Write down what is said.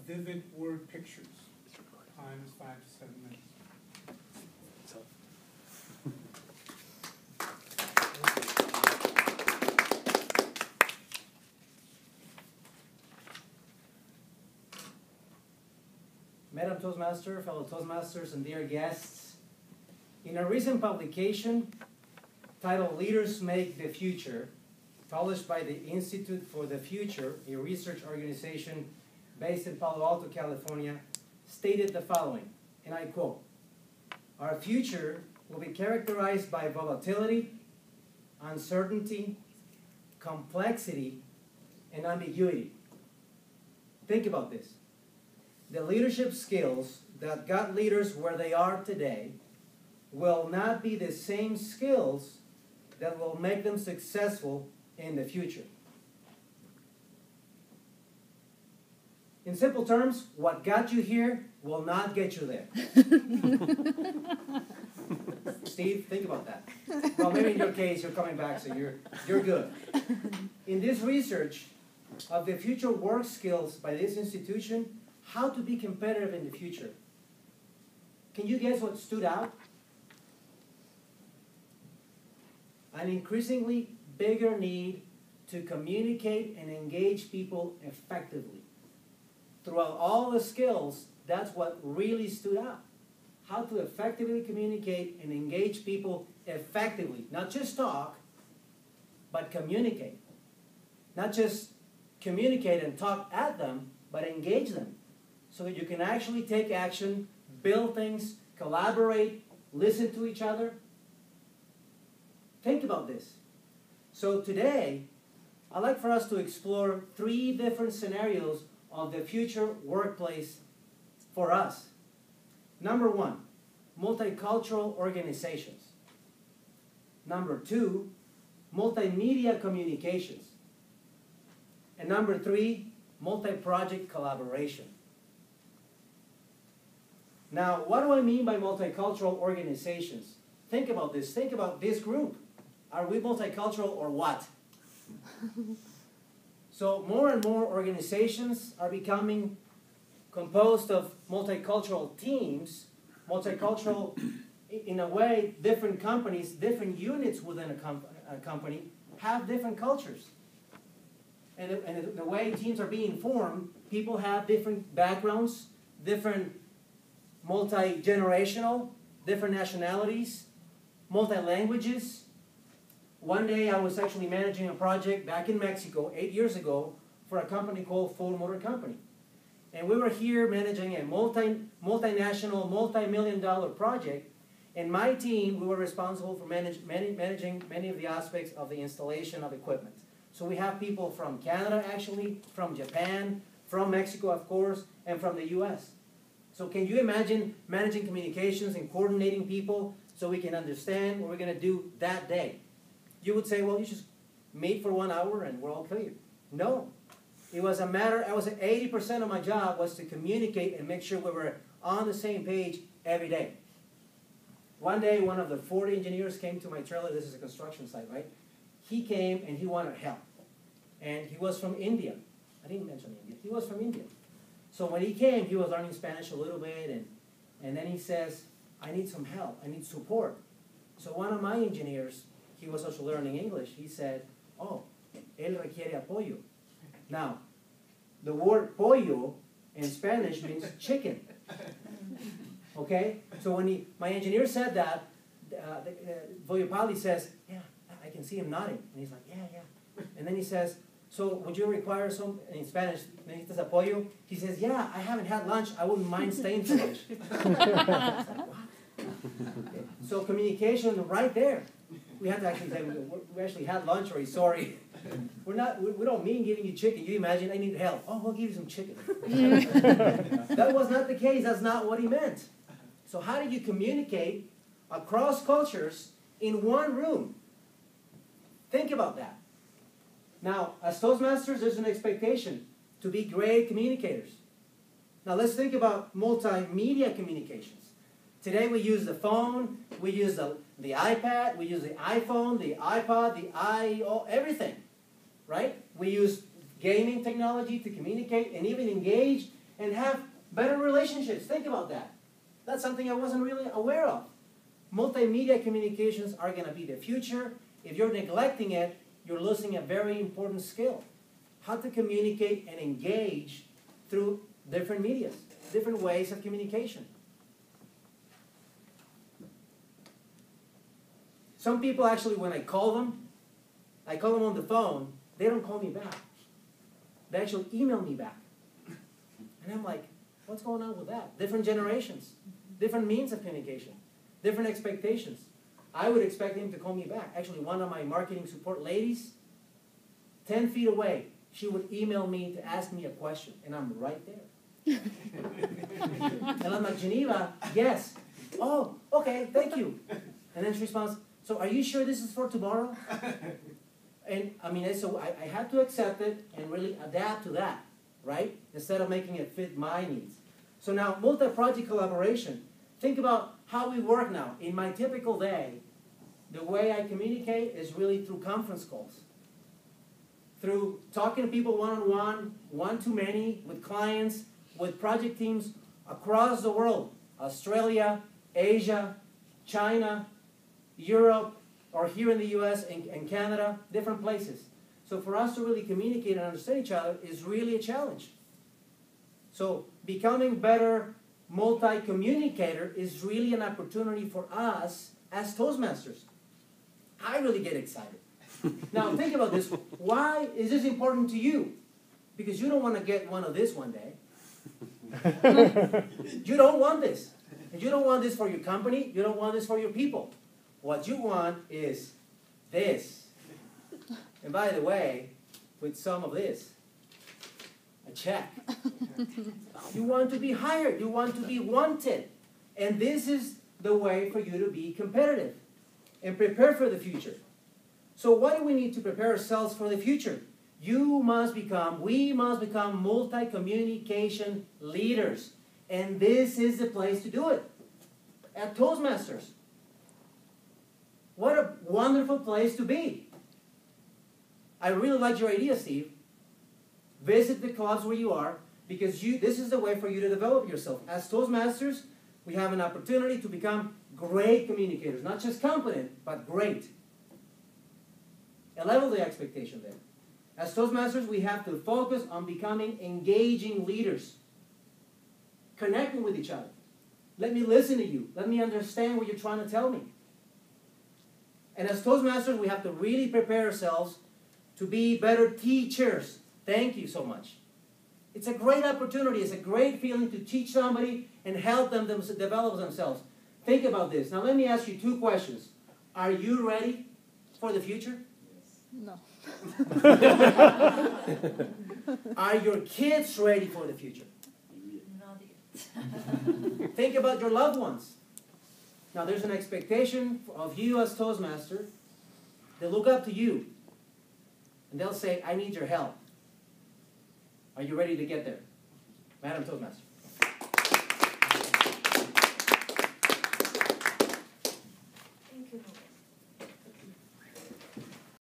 vivid word pictures. Time is 5 to 7 minutes. Madam Toastmaster, fellow Toastmasters, and dear guests, in a recent publication titled Leaders Make the Future, published by the Institute for the Future, a research organization based in Palo Alto, California, stated the following, and I quote, "Our future will be characterized by volatility, uncertainty, complexity, and ambiguity." Think about this. The leadership skills that got leaders where they are today will not be the same skills that will make them successful in the future. In simple terms, what got you here will not get you there. Steve, think about that. Well, maybe in your case, you're coming back, so you're good. In this research of the future work skills by this institution, how to be competitive in the future, can you guess what stood out? An increasingly bigger need to communicate and engage people effectively. Throughout all the skills, that's what really stood out. How to effectively communicate and engage people effectively. Not just talk, but communicate. Not just communicate and talk at them, but engage them. So that you can actually take action, build things, collaborate, listen to each other. Think about this. So today, I'd like for us to explore 3 different scenarios of the future workplace for us. Number 1, multicultural organizations. Number 2, multimedia communications. And number 3, multi-project collaboration. Now, what do I mean by multicultural organizations? Think about this. Think about this group. Are we multicultural or what? So more and more organizations are becoming composed of multicultural teams, multicultural, in a way, different companies, different units within a company have different cultures. And the way teams are being formed, people have different backgrounds, different multi-generational, different nationalities, multi-languages. One day I was actually managing a project back in Mexico 8 years ago for a company called Ford Motor Company. And we were here managing a multinational, multi-million-dollar project. And my team, we were responsible for managing many of the aspects of the installation of equipment. So we have people from Canada, actually, from Japan, from Mexico, of course, and from the U.S. So can you imagine managing communications and coordinating people so we can understand what we're going to do that day? You would say, well, you just meet for 1 hour and we're all clear. No. It was a matter, 80% of my job was to communicate and make sure we were on the same page every day. One day, one of the 40 engineers came to my trailer. This is a construction site, right? He came and he wanted help. And he was from India. I didn't mention India. He was from India. So when he came, he was learning Spanish a little bit, and then he says, I need some help. I need support. So one of my engineers, he was also learning English. He said, oh, él requiere apoyo. Now, the word pollo in Spanish means chicken. Okay? So when my engineer said that, Voyopali says, yeah, I can see him nodding. And he's like, yeah. And then he says, so would you require some, in Spanish, necesitas apoyo? He says, yeah, I haven't had lunch. I wouldn't mind staying for lunch. Like, what? Okay. So communication right there. We had to actually say, we actually had lunch already, sorry. We don't mean giving you chicken. You imagine, I need help. Oh, we'll give you some chicken. That was not the case. That's not what he meant. So how do you communicate across cultures in one room? Think about that. Now, as Toastmasters, there's an expectation to be great communicators. Now, let's think about multimedia communications. Today, we use the phone, we use the iPad, we use the iPhone, the iPod, the everything, right? We use gaming technology to communicate and even engage and have better relationships. Think about that. That's something I wasn't really aware of. Multimedia communications are going to be the future. If you're neglecting it, you're losing a very important skill. How to communicate and engage through different medias, different ways of communication. Some people actually, when I call them on the phone, they don't call me back. They actually email me back. And I'm like, what's going on with that? Different generations, different means of communication, different expectations. I would expect him to call me back. Actually, one of my marketing support ladies, 10 feet away, she would email me to ask me a question, and I'm right there. And I'm like, Geneva, yes. Oh, okay, thank you. And then she responds, so are you sure this is for tomorrow? And I mean, so I had to accept it and really adapt to that, right? Instead of making it fit my needs. So now, multi-project collaboration. Think about how we work now. In my typical day, the way I communicate is really through conference calls. Through talking to people one-on-one, one-to-many, with clients, with project teams across the world. Australia, Asia, China, Europe, or here in the US and Canada, different places. So for us to really communicate and understand each other is really a challenge. So becoming better multi-communicator is really an opportunity for us as Toastmasters. I really get excited. Now think about this. Why is this important to you? Because you don't want to get one of this one day. You don't want this. And you don't want this for your company. You don't want this for your people. What you want is this. And by the way, with some of this, a check. You want to be hired. You want to be wanted. And this is the way for you to be competitive and prepare for the future. So why do we need to prepare ourselves for the future? We must become multi-communication leaders. And this is the place to do it. At Toastmasters. What a wonderful place to be. I really like your idea, Steve. Visit the clubs where you are, because this is the way for you to develop yourself. As Toastmasters, we have an opportunity to become great communicators. Not just competent, but great. And level the expectation there. As Toastmasters, we have to focus on becoming engaging leaders. Connecting with each other. Let me listen to you. Let me understand what you're trying to tell me. And as Toastmasters, we have to really prepare ourselves to be better teachers. Thank you so much. It's a great opportunity. It's a great feeling to teach somebody and help them develop themselves. Think about this. Now let me ask you two questions. Are you ready for the future? No. Are your kids ready for the future? Not yet. Think about your loved ones. Now there's an expectation of you as Toastmaster. They look up to you. And they'll say, I need your help. Are you ready to get there? Madam Toastmaster.